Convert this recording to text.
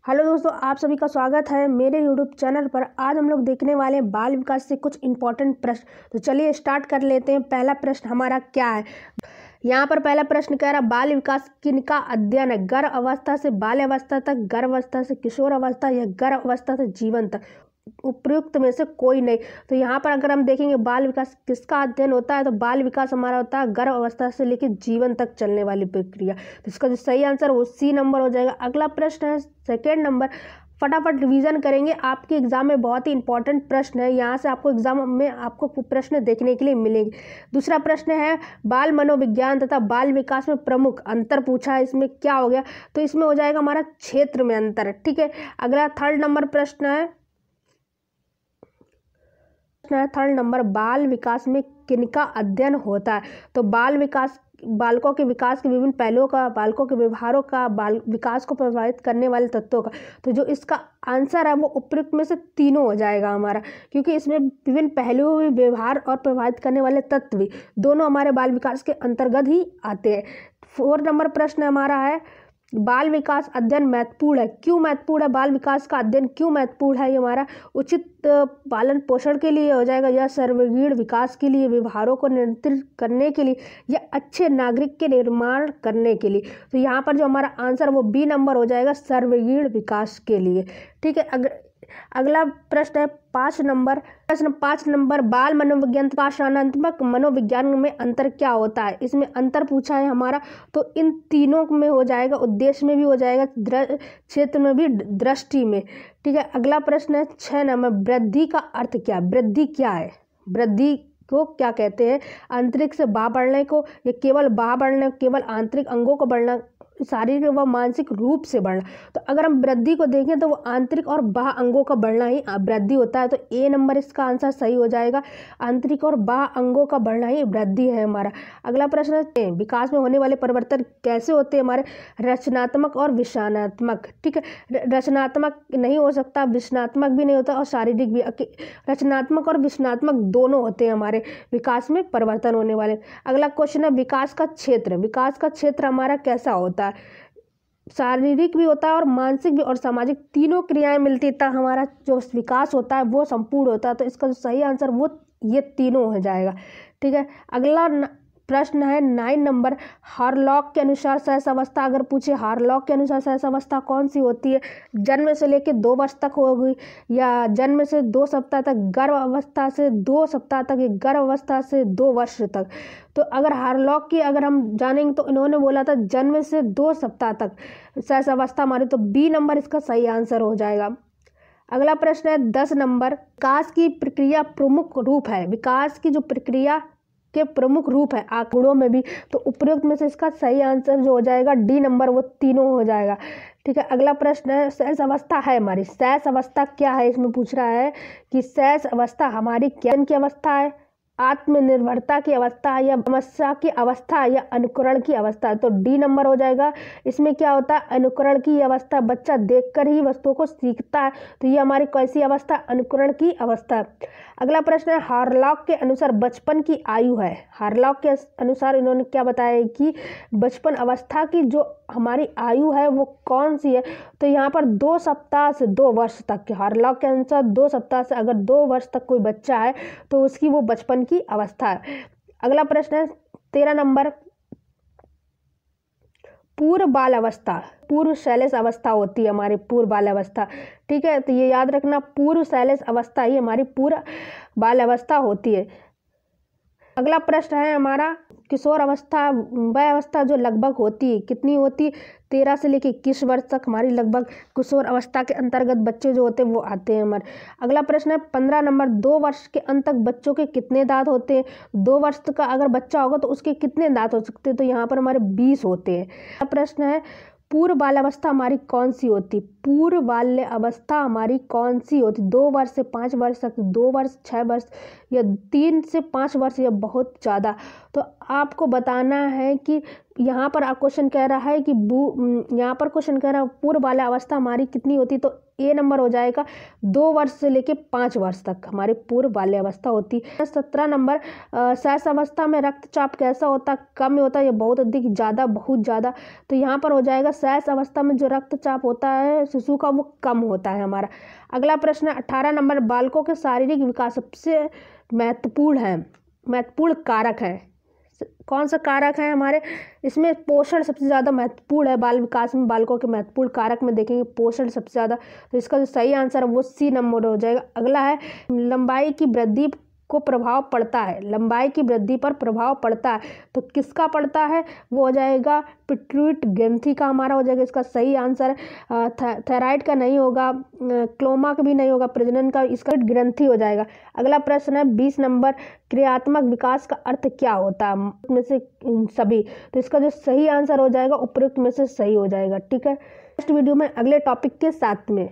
Hello दोस्तों, आप सभी का स्वागत है मेरे यूट्यूब चैनल पर। आज हम लोग देखने वाले हैं बाल विकास से कुछ इंपॉर्टेंट प्रश्न। तो चलिए स्टार्ट कर लेते हैं। पहला प्रश्न हमारा क्या है, यहाँ पर पहला प्रश्न कह रहा बाल विकास किनका अध्ययन है। गर्भ अवस्था से बाल्य अवस्था तक, गर्भ अवस्था से किशोर अवस्था या गर्भ अवस्था से जीवन तक, उपयुक्त में से कोई नहीं। तो यहाँ पर अगर हम देखेंगे बाल विकास किसका अध्ययन होता है, तो बाल विकास हमारा होता है गर्भ अवस्था से लेकर जीवन तक चलने वाली प्रक्रिया। तो इसका जो सही आंसर वो सी नंबर हो जाएगा। अगला प्रश्न है सेकेंड नंबर, फटाफट रिवीजन करेंगे। आपके एग्जाम में बहुत ही इंपॉर्टेंट प्रश्न है, यहाँ से आपको एग्जाम में आपको प्रश्न देखने के लिए मिलेंगे। दूसरा प्रश्न है बाल मनोविज्ञान तथा बाल विकास में प्रमुख अंतर पूछा है। इसमें क्या हो गया, तो इसमें हो जाएगा हमारा क्षेत्र में अंतर। ठीक है। अगला थर्ड नंबर प्रश्न है थर्ड नंबर, बाल विकास में किनका अध्ययन होता है। तो बाल विकास बालकों के विकास के विभिन्न पहलुओं का, बालकों के व्यवहारों का, बाल विकास को प्रभावित करने वाले तत्वों का। तो जो इसका आंसर है वो उपयुक्त में से तीनों हो जाएगा हमारा, क्योंकि इसमें विभिन्न पहलुओं में व्यवहार और प्रभावित करने वाले तत्व भी दोनों हमारे बाल विकास के अंतर्गत ही आते हैं। फोर्थ नंबर प्रश्न हमारा है बाल विकास अध्ययन महत्वपूर्ण है। क्यों महत्वपूर्ण है, बाल विकास का अध्ययन क्यों महत्वपूर्ण है। ये हमारा उचित पालन पोषण के लिए हो जाएगा, या सर्वांगीण विकास के लिए, व्यवहारों को नियंत्रित करने के लिए, या अच्छे नागरिक के निर्माण करने के लिए। तो यहाँ पर जो हमारा आंसर वो बी नंबर हो जाएगा, सर्वांगीण विकास के लिए। ठीक है। अगला प्रश्न है प्रश्न 5 नंबर, बाल मनोविज्ञान भाषात्मक मनोविज्ञान में अंतर क्या होता है। इसमें अंतर पूछा है हमारा, तो इन तीनों में हो जाएगा, उद्देश्य में भी हो जाएगा, क्षेत्र में भी, दृष्टि में। ठीक है। अगला प्रश्न है 6 नंबर, वृद्धि का अर्थ क्या। वृद्धि क्या है, वृद्धि को क्या कहते हैं। आंतरिक से बाहर बढ़ने को, या केवल बाहर बढ़ने, केवल आंतरिक अंगों को बढ़ना, शारीरिक व मानसिक रूप से बढ़ना। तो अगर हम वृद्धि को देखें तो वो आंतरिक और बाह्य अंगों का बढ़ना ही वृद्धि होता है। तो ए नंबर इसका आंसर सही हो जाएगा, आंतरिक और बाह्य अंगों का बढ़ना ही वृद्धि है हमारा। अगला प्रश्न है विकास में होने वाले परिवर्तन कैसे होते हैं हमारे, रचनात्मक और विषाणात्मक। ठीक है। रचनात्मक नहीं हो सकता, विषाणात्मक भी नहीं होता, और शारीरिक भी। रचनात्मक और विषाणात्मक दोनों होते हैं हमारे विकास में परिवर्तन होने वाले। अगला क्वेश्चन है विकास का क्षेत्र। विकास का क्षेत्र हमारा कैसा होता है, शारीरिक भी होता है और मानसिक भी और सामाजिक, तीनों क्रियाएं मिलती तब हमारा जो विकास होता है वो संपूर्ण होता है। तो इसका जो सही आंसर वो ये तीनों हो जाएगा। ठीक है। अगला प्रश्न है 9 नंबर, हारलॉक के अनुसार सहस अवस्था अगर पूछे, हारलॉक के अनुसार सहस अवस्था कौन सी होती है। जन्म से लेकर 2 वर्ष तक होगी, या जन्म से 2 सप्ताह तक, गर्भ अवस्था से 2 सप्ताह तक, या गर्भ अवस्था से 2 वर्ष तक। तो अगर हारलॉक की अगर हम जानेंगे तो इन्होंने बोला था जन्म से 2 सप्ताह तक सहस अवस्था हमारी, तो बी नंबर इसका सही आंसर हो जाएगा। अगला प्रश्न है 10 नंबर, विकास की प्रक्रिया प्रमुख रूप है। विकास की जो प्रक्रिया के प्रमुख रूप है गुणों में भी, तो उपयुक्त में से इसका सही आंसर जो हो जाएगा डी नंबर, वो तीनों हो जाएगा। ठीक है। अगला प्रश्न है सहस अवस्था है हमारी, सहस अवस्था क्या है। इसमें पूछ रहा है कि सहस अवस्था हमारी क्या की अवस्था है, आत्मनिर्भरता की अवस्था, या समस्या की अवस्था, या अनुकरण की अवस्था। तो डी नंबर हो जाएगा। इसमें क्या होता है, अनुकरण की अवस्था, बच्चा देखकर ही वस्तुओं को सीखता है। तो ये हमारी कैसी अवस्था, अनुकरण की अवस्था। अगला प्रश्न है हारलॉक के अनुसार बचपन की आयु है। हारलॉक के अनुसार इन्होंने क्या बताया कि बचपन अवस्था की जो हमारी आयु है वो कौन सी है। तो यहाँ पर 2 सप्ताह से 2 वर्ष तक, हारलॉक के अनुसार 2 सप्ताह से अगर 2 वर्ष तक कोई बच्चा है तो उसकी वो बचपन की अवस्था है। अगला प्रश्न है 13 नंबर, पूर्व बाल अवस्था, पूर्व शैलेश अवस्था होती है हमारी पूर्व बाल अवस्था। ठीक है। तो ये याद रखना, पूर्व शैलेश अवस्था ही हमारी पूर्व बाल अवस्था होती है। अगला प्रश्न है हमारा किशोर अवस्था, वह अवस्था जो लगभग होती है, कितनी होती है, 13 से लेकर 21 वर्ष तक हमारी लगभग किशोर अवस्था के अंतर्गत बच्चे जो होते हैं वो आते हैं हमारे। अगला प्रश्न है 15 नंबर, 2 वर्ष के अंत तक बच्चों के कितने दांत होते हैं। 2 वर्ष का अगर बच्चा होगा तो उसके कितने दांत हो सकते हैं, तो यहाँ पर हमारे 20 होते हैं। अगला प्रश्न है पूर्व बाल्यावस्था हमारी कौन सी होती। पूर्व बाल्य अवस्था हमारी कौन सी होती, 2 वर्ष से 5 वर्ष तक, 2 वर्ष 6 वर्ष, या 3 से 5 वर्ष, या बहुत ज़्यादा। तो आपको बताना है कि यहाँ पर क्वेश्चन कह रहा है कि यहाँ पर क्वेश्चन कह रहा है पूर्व बाल्यावस्था हमारी कितनी होती, तो ए नंबर हो जाएगा 2 वर्ष से लेके 5 वर्ष तक हमारी पूर्व बाल्यावस्था होती है। 17 नंबर शैशव अवस्था में रक्तचाप कैसा होता है, कम होता है या बहुत अधिक, ज़्यादा, बहुत ज़्यादा, तो यहाँ पर हो जाएगा शैशव अवस्था में जो रक्तचाप होता है शिशु का वो कम होता है हमारा। अगला प्रश्न 18 नंबर बालकों के शारीरिक विकास सबसे महत्वपूर्ण कारक है, कौन सा कारक है हमारे इसमें? पोषण सबसे ज़्यादा महत्वपूर्ण है बाल विकास में। बालकों के महत्वपूर्ण कारक में देखेंगे पोषण सबसे ज़्यादा, तो इसका जो सही आंसर है वो सी नंबर हो जाएगा। अगला है लंबाई की वृद्धि को प्रभाव पड़ता है, लंबाई की वृद्धि पर प्रभाव पड़ता है, तो किसका पड़ता है? वो हो जाएगा पिट्यूटरी ग्रंथि का हमारा हो जाएगा इसका सही आंसर। थायराइड का नहीं होगा, क्लोमा का भी नहीं होगा, प्रजनन का, इसका ग्रंथि हो जाएगा। अगला प्रश्न है 20 नंबर क्रियात्मक विकास का अर्थ क्या होता है में से सभी, तो इसका जो सही आंसर हो जाएगा उपयुक्त में से सही हो जाएगा। ठीक है, नेक्स्ट वीडियो में अगले टॉपिक के साथ में।